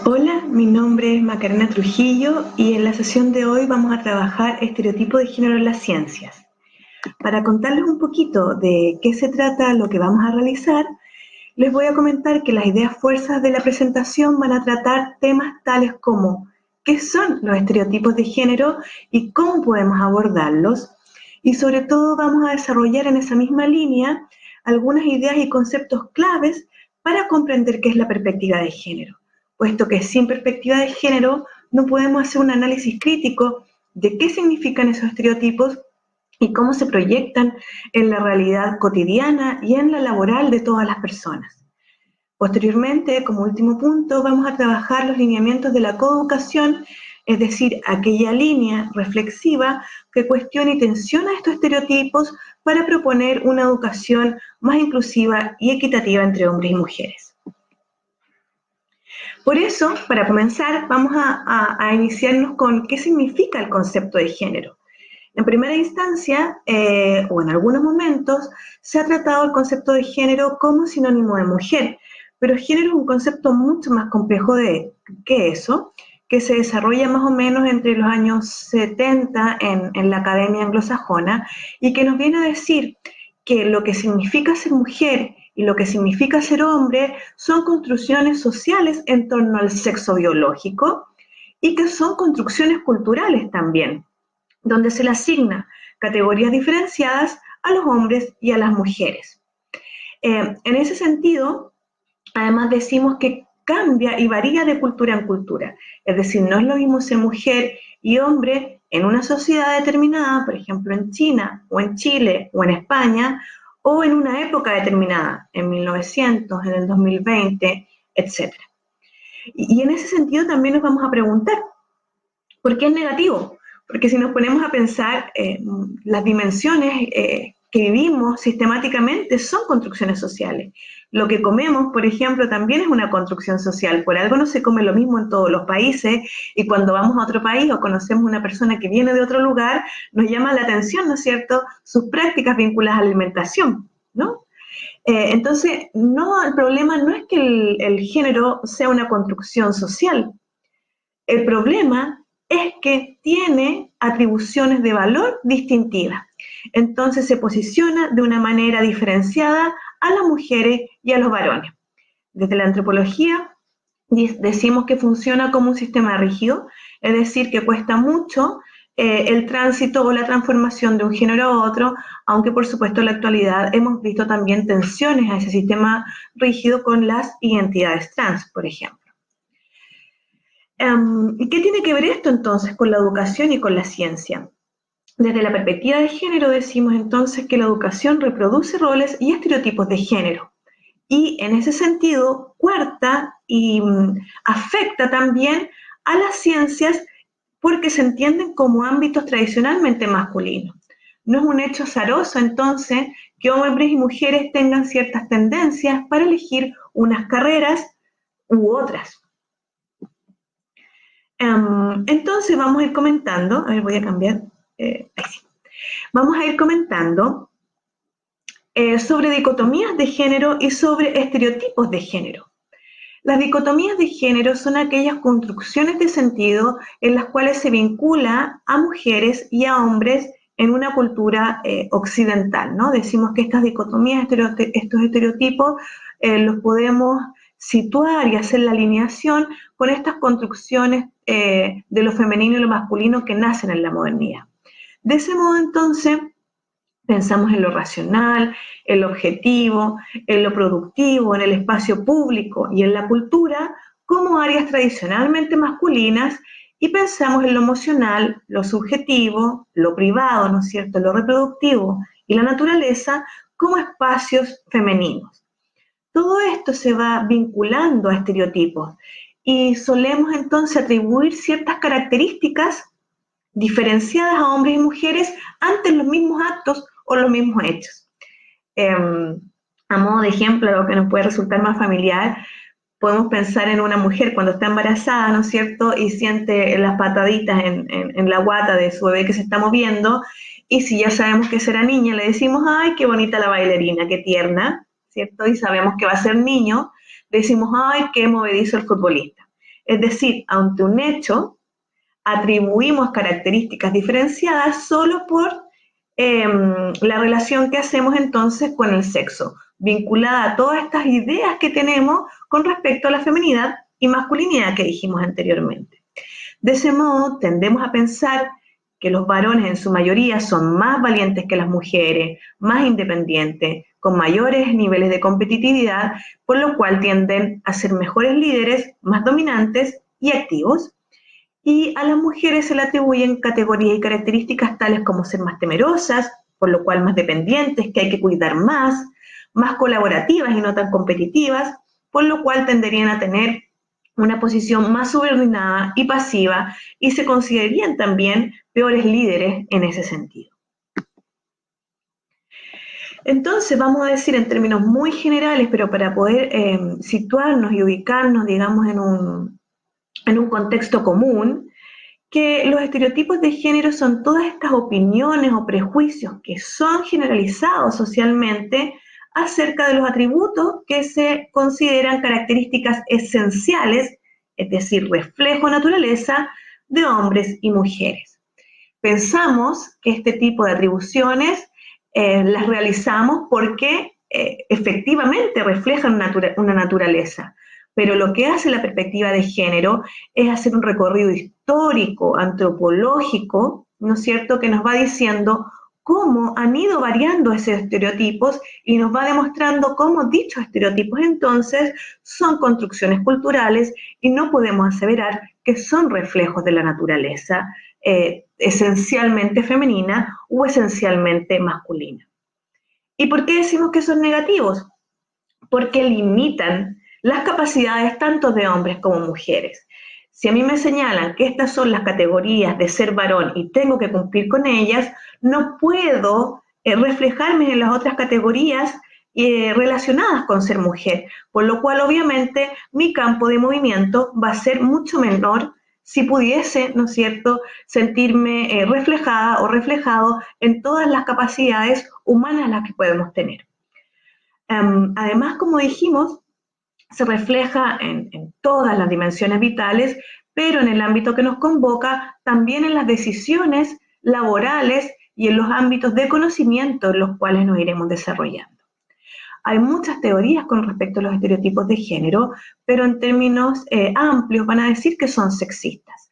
Hola, mi nombre es Macarena Trujillo y en la sesión de hoy vamos a trabajar estereotipos de género en las ciencias. Para contarles un poquito de qué se trata lo que vamos a realizar, les voy a comentar que las ideas fuerzas de la presentación van a tratar temas tales como qué son los estereotipos de género y cómo podemos abordarlos, y sobre todo vamos a desarrollar en esa misma línea algunas ideas y conceptos claves para comprender qué es la perspectiva de género, puesto que sin perspectiva de género no podemos hacer un análisis crítico de qué significan esos estereotipos y cómo se proyectan en la realidad cotidiana y en la laboral de todas las personas. Posteriormente, como último punto, vamos a trabajar los lineamientos de la coeducación, es decir, aquella línea reflexiva que cuestiona y tensiona estos estereotipos para proponer una educación más inclusiva y equitativa entre hombres y mujeres. Por eso, para comenzar, vamos a iniciarnos con qué significa el concepto de género. En primera instancia, o en algunos momentos, se ha tratado el concepto de género como sinónimo de mujer, pero género es un concepto mucho más complejo que eso, que se desarrolla más o menos entre los años 70 en la academia anglosajona y que nos viene a decir que lo que significa ser mujer y lo que significa ser hombre son construcciones sociales en torno al sexo biológico y que son construcciones culturales también, donde se le asigna categorías diferenciadas a los hombres y a las mujeres. En ese sentido, además decimos que cambia y varía de cultura en cultura. Es decir, no es lo mismo ser mujer y hombre en una sociedad determinada, por ejemplo en China o en Chile o en España, o en una época determinada, en 1900, en el 2020, etc. Y en ese sentido también nos vamos a preguntar, ¿por qué es negativo? Porque si nos ponemos a pensar, las dimensiones que vivimos sistemáticamente son construcciones sociales. Lo que comemos, por ejemplo, también es una construcción social. Por algo no se come lo mismo en todos los países, y cuando vamos a otro país o conocemos una persona que viene de otro lugar, nos llama la atención, ¿no es cierto?, sus prácticas vinculadas a la alimentación, ¿no? Entonces, no, el problema no es que el género sea una construcción social. El problema es que tiene atribuciones de valor distintivas. Entonces se posiciona de una manera diferenciada a las mujeres y a los varones. Desde la antropología decimos que funciona como un sistema rígido, es decir, que cuesta mucho el tránsito o la transformación de un género a otro, aunque por supuesto en la actualidad hemos visto también tensiones a ese sistema rígido con las identidades trans, por ejemplo. ¿Y qué tiene que ver esto entonces con la educación y con la ciencia? Desde la perspectiva de género decimos entonces que la educación reproduce roles y estereotipos de género. Y en ese sentido, cuarta y afecta también a las ciencias porque se entienden como ámbitos tradicionalmente masculinos. No es un hecho azaroso entonces que hombres y mujeres tengan ciertas tendencias para elegir unas carreras u otras. Entonces vamos a ir comentando, a ver, voy a cambiar, ahí sí. Vamos a ir comentando sobre dicotomías de género y sobre estereotipos de género. Las dicotomías de género son aquellas construcciones de sentido en las cuales se vincula a mujeres y a hombres en una cultura occidental, ¿no? Decimos que estas dicotomías, estos estereotipos, los podemos situar y hacer la alineación con estas construcciones de lo femenino y lo masculino que nacen en la modernidad. De ese modo, entonces, pensamos en lo racional, en lo objetivo, en lo productivo, en el espacio público y en la cultura como áreas tradicionalmente masculinas, y pensamos en lo emocional, lo subjetivo, lo privado, ¿no es cierto?, lo reproductivo y la naturaleza como espacios femeninos. Todo esto se va vinculando a estereotipos y solemos entonces atribuir ciertas características diferenciadas a hombres y mujeres ante los mismos actos o los mismos hechos. A modo de ejemplo, algo que nos puede resultar más familiar, podemos pensar en una mujer cuando está embarazada, ¿no es cierto?, y siente las pataditas en la guata de su bebé que se está moviendo, y si ya sabemos que será niña, le decimos, ¡ay, qué bonita la bailarina, qué tierna!, ¿cierto? Y sabemos que va a ser niño, decimos, ¡ay, qué movedizo el futbolista! Es decir, ante un hecho, atribuimos características diferenciadas solo por la relación que hacemos entonces con el sexo, vinculada a todas estas ideas que tenemos con respecto a la feminidad y masculinidad que dijimos anteriormente. De ese modo, tendemos a pensar que los varones en su mayoría son más valientes que las mujeres, más independientes, con mayores niveles de competitividad, por lo cual tienden a ser mejores líderes, más dominantes y activos. Y a las mujeres se le atribuyen categorías y características tales como ser más temerosas, por lo cual más dependientes, que hay que cuidar más colaborativas y no tan competitivas, por lo cual tenderían a tener una posición más subordinada y pasiva y se considerarían también peores líderes en ese sentido. Entonces, vamos a decir en términos muy generales, pero para poder situarnos y ubicarnos, digamos, en un contexto común, que los estereotipos de género son todas estas opiniones o prejuicios que son generalizados socialmente acerca de los atributos que se consideran características esenciales, es decir, reflejo de naturaleza de hombres y mujeres. Pensamos que este tipo de atribuciones las realizamos porque efectivamente reflejan una naturaleza, pero lo que hace la perspectiva de género es hacer un recorrido histórico, antropológico, ¿no es cierto?, que nos va diciendo cómo han ido variando esos estereotipos y nos va demostrando cómo dichos estereotipos entonces son construcciones culturales y no podemos aseverar que son reflejos de la naturaleza esencialmente femenina o esencialmente masculina. ¿Y por qué decimos que son negativos? Porque limitan las capacidades tanto de hombres como mujeres. Si a mí me señalan que estas son las categorías de ser varón y tengo que cumplir con ellas, no puedo reflejarme en las otras categorías relacionadas con ser mujer, por lo cual obviamente mi campo de movimiento va a ser mucho menor si pudiese, ¿no es cierto?, sentirme reflejada o reflejado en todas las capacidades humanas las que podemos tener. Además, como dijimos, se refleja en todas las dimensiones vitales, pero en el ámbito que nos convoca, también en las decisiones laborales y en los ámbitos de conocimiento en los cuales nos iremos desarrollando. Hay muchas teorías con respecto a los estereotipos de género, pero en términos amplios van a decir que son sexistas.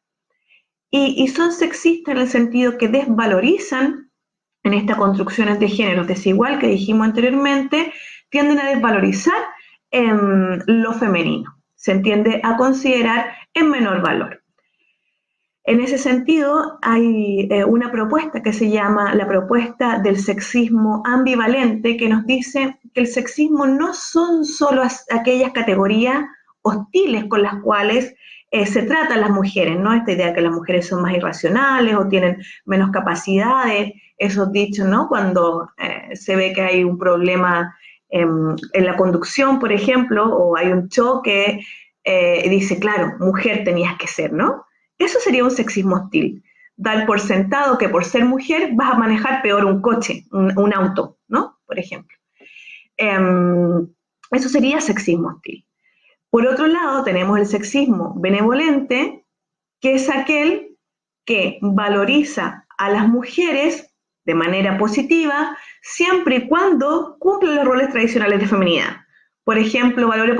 Y son sexistas en el sentido que desvalorizan en estas construcciones de género desigual que dijimos anteriormente, tienden a desvalorizar lo femenino, se tiende a considerar en menor valor. En ese sentido, hay una propuesta que se llama la propuesta del sexismo ambivalente, que nos dice que el sexismo no son solo aquellas categorías hostiles con las cuales se tratan las mujeres, ¿no? Esta idea de que las mujeres son más irracionales o tienen menos capacidades, esos dichos, ¿no? Cuando se ve que hay un problema en la conducción, por ejemplo, o hay un choque, dice, claro, mujer tenías que ser, ¿no? Eso sería un sexismo hostil. Dar por sentado que por ser mujer vas a manejar peor un coche, un auto, ¿no? Por ejemplo. Eso sería sexismo hostil. Por otro lado, tenemos el sexismo benevolente, que es aquel que valoriza a las mujeres de manera positiva, siempre y cuando cumplen los roles tradicionales de feminidad. Por ejemplo, valore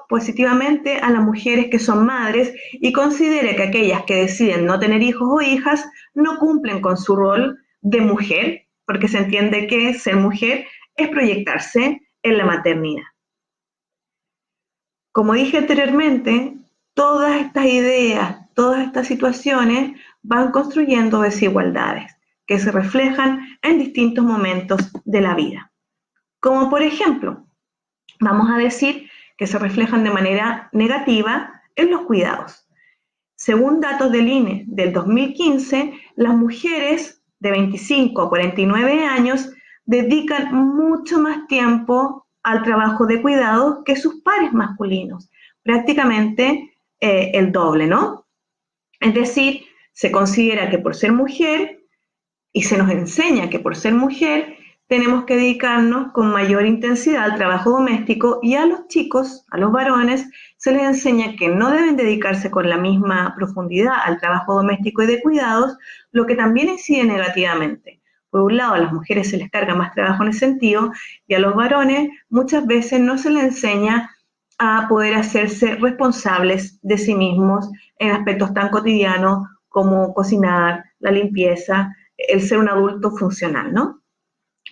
positivamente a las mujeres que son madres y considere que aquellas que deciden no tener hijos o hijas no cumplen con su rol de mujer, porque se entiende que ser mujer es proyectarse en la maternidad. Como dije anteriormente, todas estas ideas, todas estas situaciones van construyendo desigualdades que se reflejan en distintos momentos de la vida. Como por ejemplo, vamos a decir que se reflejan de manera negativa en los cuidados. Según datos del INE del 2015, las mujeres de 25 a 49 años dedican mucho más tiempo al trabajo de cuidados que sus pares masculinos, prácticamente el doble, ¿no? Es decir, se considera que por ser mujer, y se nos enseña que por ser mujer, tenemos que dedicarnos con mayor intensidad al trabajo doméstico y a los chicos, a los varones, se les enseña que no deben dedicarse con la misma profundidad al trabajo doméstico y de cuidados, lo que también incide negativamente. Por un lado, a las mujeres se les carga más trabajo en ese sentido y a los varones muchas veces no se les enseña a poder hacerse responsables de sí mismos en aspectos tan cotidianos como cocinar, la limpieza, el ser un adulto funcional, ¿no?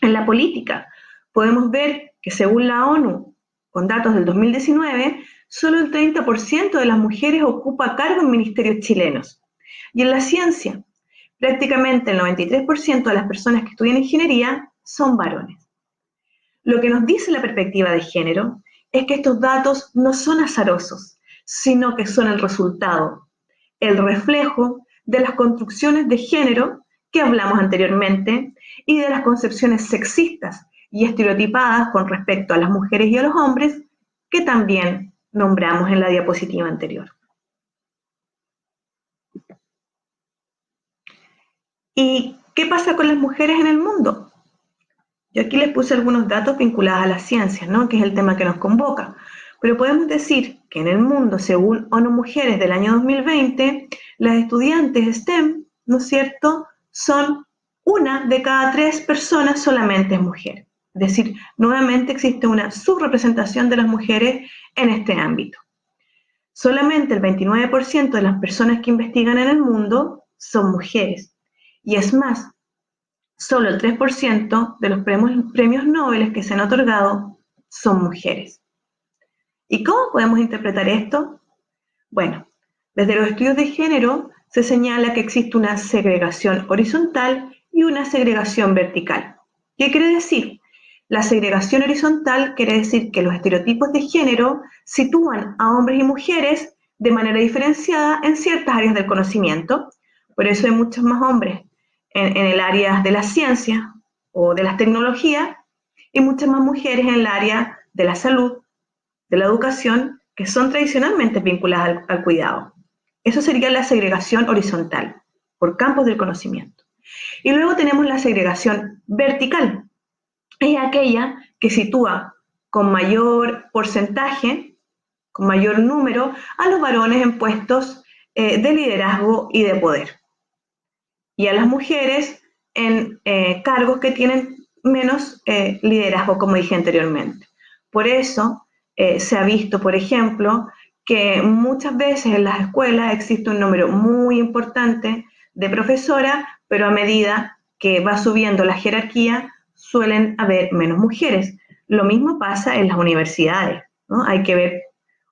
En la política, podemos ver que según la ONU, con datos del 2019, solo el 30% de las mujeres ocupa cargo en ministerios chilenos. Y en la ciencia, prácticamente el 93% de las personas que estudian ingeniería son varones. Lo que nos dice la perspectiva de género es que estos datos no son azarosos, sino que son el resultado, el reflejo de las construcciones de género que hablamos anteriormente y de las concepciones sexistas y estereotipadas con respecto a las mujeres y a los hombres que también nombramos en la diapositiva anterior. ¿Y qué pasa con las mujeres en el mundo? Yo aquí les puse algunos datos vinculados a las ciencias, ¿no? Que es el tema que nos convoca. Pero podemos decir que en el mundo, según ONU Mujeres del año 2020, las estudiantes STEM, ¿no es cierto?, son una de cada 3 personas solamente es mujer. Es decir, nuevamente existe una subrepresentación de las mujeres en este ámbito. Solamente el 29% de las personas que investigan en el mundo son mujeres. Y es más, solo el 3% de los premios Nobel que se han otorgado son mujeres. ¿Y cómo podemos interpretar esto? Bueno, desde los estudios de género se señala que existe una segregación horizontal y una segregación vertical. ¿Qué quiere decir? La segregación horizontal quiere decir que los estereotipos de género sitúan a hombres y mujeres de manera diferenciada en ciertas áreas del conocimiento. Por eso hay muchos más hombres en el área de la ciencia o de las tecnologías y muchas más mujeres en el área de la salud, de la educación, que son tradicionalmente vinculadas al cuidado. Eso sería la segregación horizontal, por campos del conocimiento. Y luego tenemos la segregación vertical. Es aquella que sitúa con mayor porcentaje, con mayor número, a los varones en puestos de liderazgo y de poder. Y a las mujeres en cargos que tienen menos liderazgo, como dije anteriormente. Por eso se ha visto, por ejemplo, que muchas veces en las escuelas existe un número muy importante de profesoras, pero a medida que va subiendo la jerarquía, suelen haber menos mujeres. Lo mismo pasa en las universidades, ¿no? Hay que ver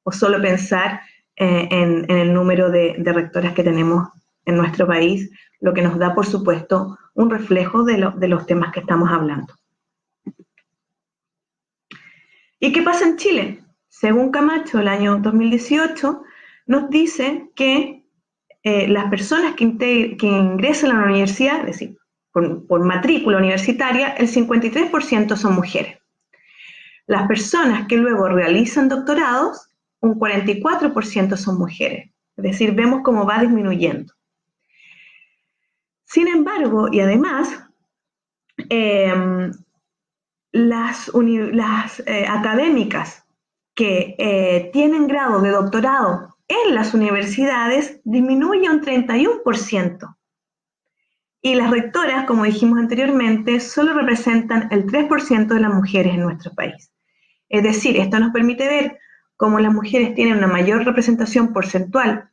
o solo pensar en el número de rectoras que tenemos en nuestro país, lo que nos da, por supuesto, un reflejo de los temas que estamos hablando. ¿Y qué pasa en Chile? Según Camacho, el año 2018, nos dice que las personas que ingresan a la universidad, es decir, por matrícula universitaria, el 53% son mujeres. Las personas que luego realizan doctorados, un 44% son mujeres. Es decir, vemos cómo va disminuyendo. Sin embargo, y además, las académicas que tienen grado de doctorado en las universidades disminuye un 31%. Y las rectoras, como dijimos anteriormente, solo representan el 3% de las mujeres en nuestro país. Es decir, esto nos permite ver cómo las mujeres tienen una mayor representación porcentual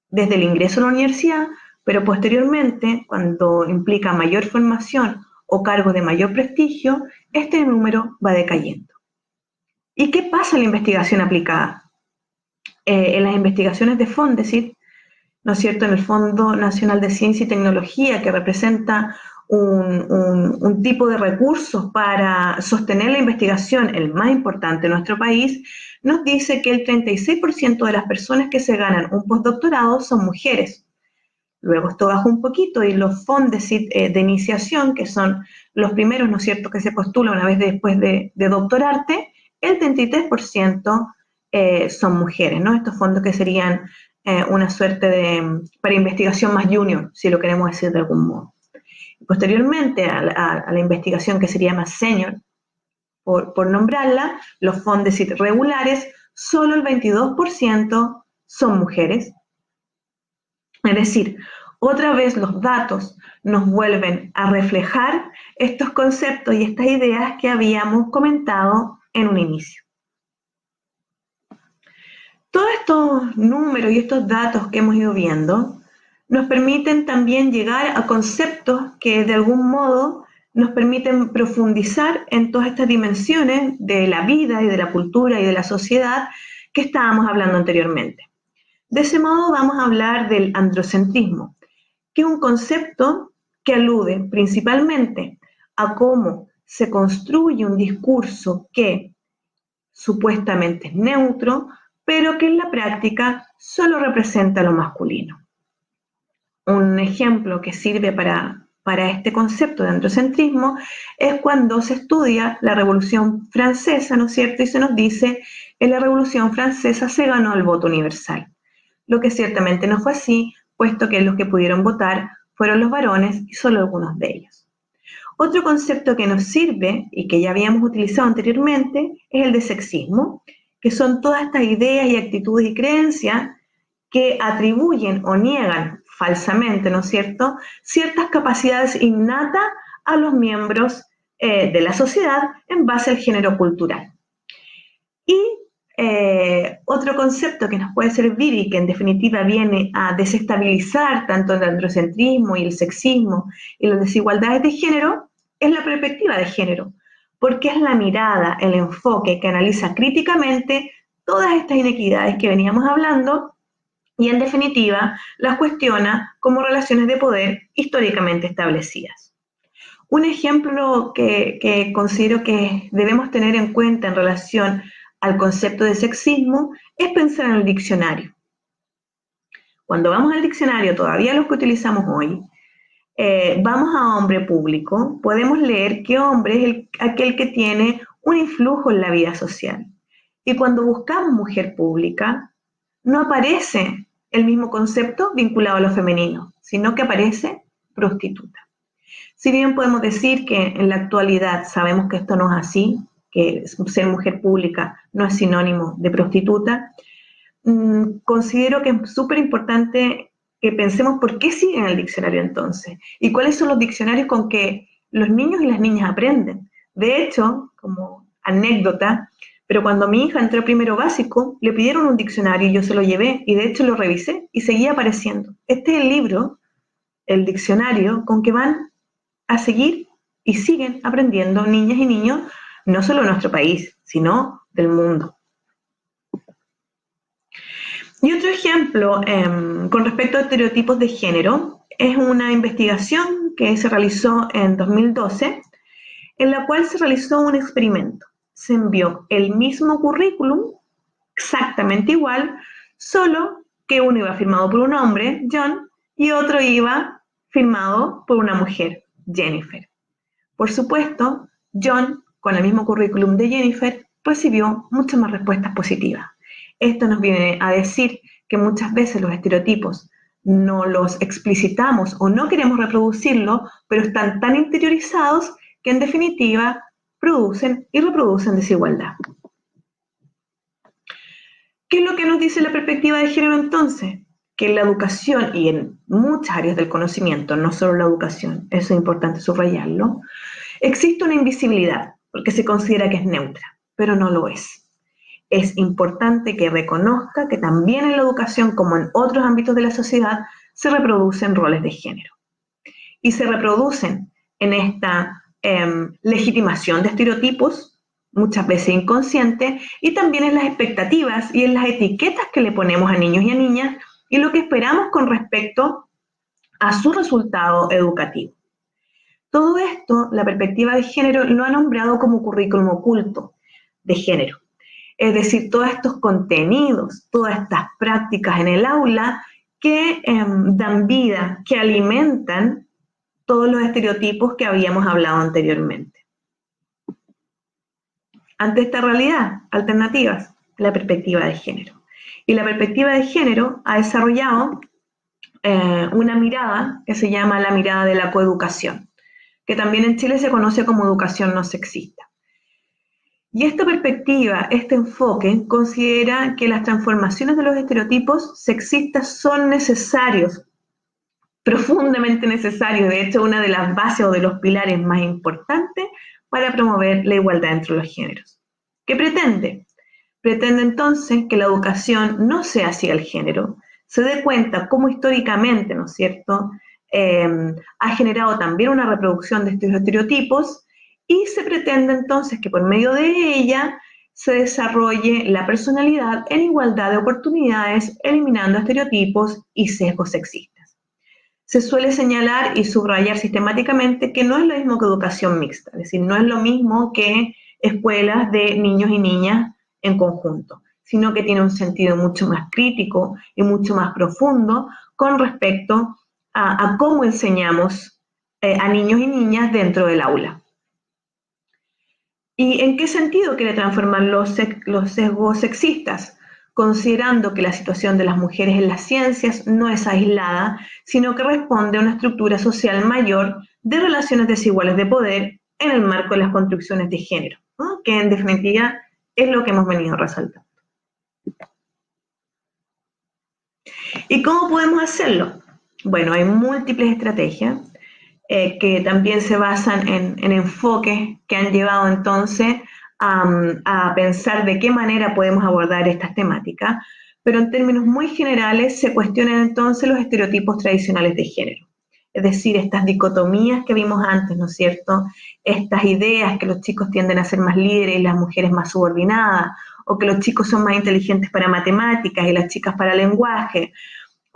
desde el ingreso a la universidad, pero posteriormente, cuando implica mayor formación o cargos de mayor prestigio, este número va decayendo. ¿Y qué pasa en la investigación aplicada? En las investigaciones de Fondesit, ¿no es cierto?, en el Fondo Nacional de Ciencia y Tecnología, que representa un tipo de recursos para sostener la investigación, el más importante en nuestro país, nos dice que el 36% de las personas que se ganan un postdoctorado son mujeres. Luego esto bajó un poquito y los Fondesit de iniciación, que son los primeros, ¿no es cierto?, que se postulan una vez después de doctorarte, el 33% son mujeres, ¿no? Estos fondos que serían una suerte para investigación más junior, si lo queremos decir de algún modo. Posteriormente a la investigación que sería más senior, por nombrarla, los Fondesit regulares, solo el 22% son mujeres. Es decir, otra vez los datos nos vuelven a reflejar estos conceptos y estas ideas que habíamos comentado en un inicio. Todos estos números y estos datos que hemos ido viendo nos permiten también llegar a conceptos que de algún modo nos permiten profundizar en todas estas dimensiones de la vida y de la cultura y de la sociedad que estábamos hablando anteriormente. De ese modo vamos a hablar del androcentrismo, que es un concepto que alude principalmente a cómo se construye un discurso que supuestamente es neutro, pero que en la práctica solo representa lo masculino. Un ejemplo que sirve para este concepto de androcentrismo es cuando se estudia la Revolución Francesa, ¿no es cierto? Y se nos dice, en la Revolución Francesa se ganó el voto universal, lo que ciertamente no fue así, puesto que los que pudieron votar fueron los varones y solo algunos de ellos. Otro concepto que nos sirve y que ya habíamos utilizado anteriormente es el de sexismo, que son todas estas ideas y actitudes y creencias que atribuyen o niegan falsamente, ¿no es cierto?, ciertas capacidades innatas a los miembros de la sociedad en base al género cultural. Y otro concepto que nos puede servir y que en definitiva viene a desestabilizar tanto el androcentrismo y el sexismo y las desigualdades de género es la perspectiva de género, porque es la mirada, el enfoque que analiza críticamente todas estas inequidades que veníamos hablando y en definitiva las cuestiona como relaciones de poder históricamente establecidas. Un ejemplo que considero que debemos tener en cuenta en relación al concepto de sexismo es pensar en el diccionario. Cuando vamos al diccionario, todavía los que utilizamos hoy, vamos a hombre público, podemos leer que hombre es aquel que tiene un influjo en la vida social. Y cuando buscamos mujer pública, no aparece el mismo concepto vinculado a lo femenino, sino que aparece prostituta. Si bien podemos decir que en la actualidad sabemos que esto no es así, que ser mujer pública no es sinónimo de prostituta, considero que es súper importante que pensemos por qué siguen el diccionario entonces y cuáles son los diccionarios con que los niños y las niñas aprenden. De hecho, como anécdota, pero cuando mi hija entró a primero básico, le pidieron un diccionario y yo se lo llevé y de hecho lo revisé y seguía apareciendo. Este es el libro, el diccionario, con que van a seguir y siguen aprendiendo niñas y niños, no solo de nuestro país, sino del mundo. Y otro ejemplo con respecto a estereotipos de género es una investigación que se realizó en 2012, en la cual se realizó un experimento. Se envió el mismo currículum, exactamente igual, solo que uno iba firmado por un hombre, John, y otro iba firmado por una mujer, Jennifer. Por supuesto, John, con el mismo currículum de Jennifer, recibió muchas más respuestas positivas. Esto nos viene a decir que muchas veces los estereotipos no los explicitamos o no queremos reproducirlos, pero están tan interiorizados que en definitiva producen y reproducen desigualdad. ¿Qué es lo que nos dice la perspectiva de género entonces? Que en la educación y en muchas áreas del conocimiento, no solo la educación, eso es importante subrayarlo, existe una invisibilidad porque se considera que es neutra, pero no lo es. Es importante que reconozca que también en la educación, como en otros ámbitos de la sociedad, se reproducen roles de género. Y se reproducen en esta legitimación de estereotipos, muchas veces inconscientes, y también en las expectativas y en las etiquetas que le ponemos a niños y a niñas y lo que esperamos con respecto a su resultado educativo. Todo esto, la perspectiva de género lo ha nombrado como currículum oculto de género. Es decir, todos estos contenidos, todas estas prácticas en el aula que dan vida, que alimentan todos los estereotipos que habíamos hablado anteriormente. Ante esta realidad, alternativas, la perspectiva de género. Y la perspectiva de género ha desarrollado una mirada que se llama la mirada de la coeducación, que también en Chile se conoce como educación no sexista. Y esta perspectiva, este enfoque, considera que las transformaciones de los estereotipos sexistas son necesarios, profundamente necesarios, de hecho una de las bases o de los pilares más importantes para promover la igualdad entre los géneros. ¿Qué pretende? Pretende entonces que la educación no sea hacia el género, se dé cuenta cómo históricamente, ¿no es cierto?, ha generado también una reproducción de estos estereotipos y se pretende entonces que por medio de ella se desarrolle la personalidad en igualdad de oportunidades, eliminando estereotipos y sesgos sexistas. Se suele señalar y subrayar sistemáticamente que no es lo mismo que educación mixta, es decir, no es lo mismo que escuelas de niños y niñas en conjunto, sino que tiene un sentido mucho más crítico y mucho más profundo con respecto a cómo enseñamos a niños y niñas dentro del aula. ¿Y en qué sentido quiere transformar los sesgos sexistas? Considerando que la situación de las mujeres en las ciencias no es aislada, sino que responde a una estructura social mayor de relaciones desiguales de poder en el marco de las construcciones de género, ¿no?, que en definitiva es lo que hemos venido resaltando. ¿Y cómo podemos hacerlo? Bueno, hay múltiples estrategias que también se basan en enfoques que han llevado entonces a pensar de qué manera podemos abordar estas temáticas, pero en términos muy generales se cuestionan entonces los estereotipos tradicionales de género. Es decir, estas dicotomías que vimos antes, ¿no es cierto? Estas ideas que los chicos tienden a ser más líderes y las mujeres más subordinadas, o que los chicos son más inteligentes para matemáticas y las chicas para lenguaje,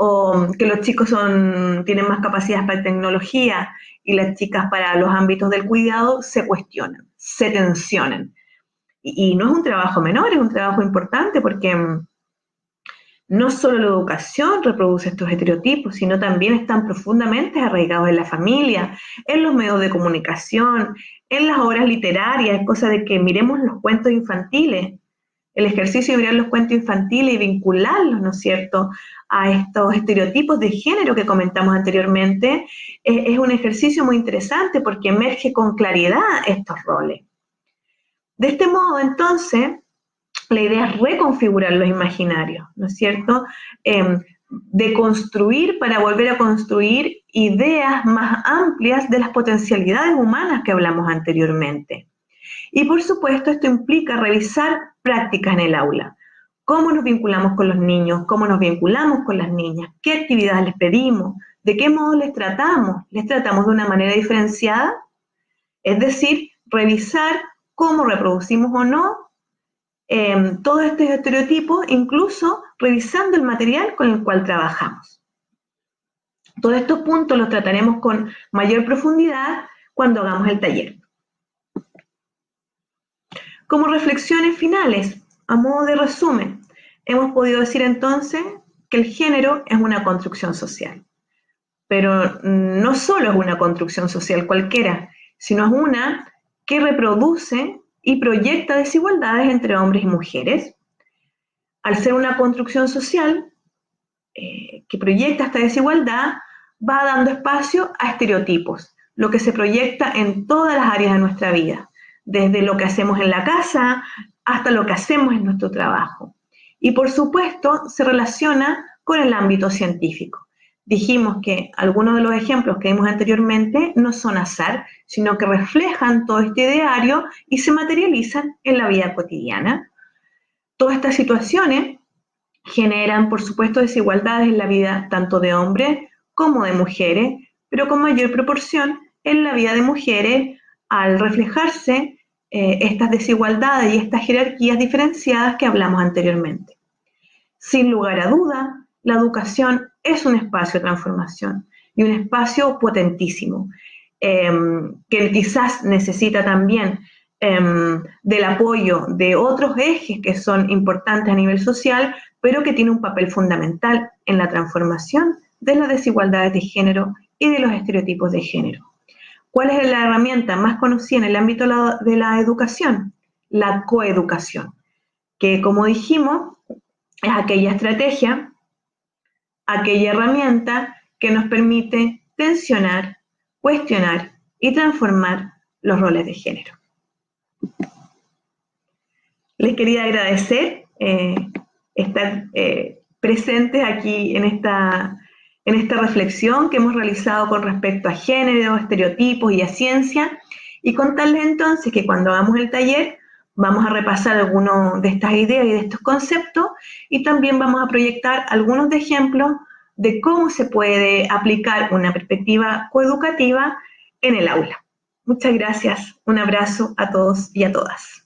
o que los chicos tienen más capacidades para tecnología y las chicas para los ámbitos del cuidado, se cuestionan, se tensionan. Y no es un trabajo menor, es un trabajo importante porque no solo la educación reproduce estos estereotipos, sino también están profundamente arraigados en la familia, en los medios de comunicación, en las obras literarias, es cosa de que miremos los cuentos infantiles, el ejercicio de mirar los cuentos infantiles y vincularlos, ¿no es cierto?, a estos estereotipos de género que comentamos anteriormente, es un ejercicio muy interesante porque emerge con claridad estos roles. De este modo, entonces, la idea es reconfigurar los imaginarios, ¿no es cierto?, de construir para volver a construir ideas más amplias de las potencialidades humanas que hablamos anteriormente. Y por supuesto esto implica revisar prácticas en el aula. ¿Cómo nos vinculamos con los niños? ¿Cómo nos vinculamos con las niñas? ¿Qué actividades les pedimos? ¿De qué modo les tratamos? ¿Les tratamos de una manera diferenciada? Es decir, revisar cómo reproducimos o no todos estos estereotipos, incluso revisando el material con el cual trabajamos. Todos estos puntos los trataremos con mayor profundidad cuando hagamos el taller. Como reflexiones finales, a modo de resumen, hemos podido decir entonces que el género es una construcción social, pero no solo es una construcción social cualquiera, sino es una que reproduce y proyecta desigualdades entre hombres y mujeres. Al ser una construcción social que proyecta esta desigualdad, va dando espacio a estereotipos, lo que se proyecta en todas las áreas de nuestra vida, desde lo que hacemos en la casa hasta lo que hacemos en nuestro trabajo. Y por supuesto se relaciona con el ámbito científico. Dijimos que algunos de los ejemplos que vimos anteriormente no son azar, sino que reflejan todo este ideario y se materializan en la vida cotidiana. Todas estas situaciones generan, por supuesto, desigualdades en la vida tanto de hombres como de mujeres, pero con mayor proporción en la vida de mujeres al reflejarse estas desigualdades y estas jerarquías diferenciadas que hablamos anteriormente. Sin lugar a duda, la educación es un espacio de transformación y un espacio potentísimo, que quizás necesita también del apoyo de otros ejes que son importantes a nivel social, pero que tiene un papel fundamental en la transformación de las desigualdades de género y de los estereotipos de género. ¿Cuál es la herramienta más conocida en el ámbito de la educación? La coeducación, que como dijimos, es aquella estrategia, aquella herramienta que nos permite tensionar, cuestionar y transformar los roles de género. Les quería agradecer estar presentes aquí en esta reflexión que hemos realizado con respecto a género, estereotipos y a ciencia, y contarles entonces que cuando hagamos el taller vamos a repasar algunas de estas ideas y de estos conceptos, y también vamos a proyectar algunos de ejemplos de cómo se puede aplicar una perspectiva coeducativa en el aula. Muchas gracias, un abrazo a todos y a todas.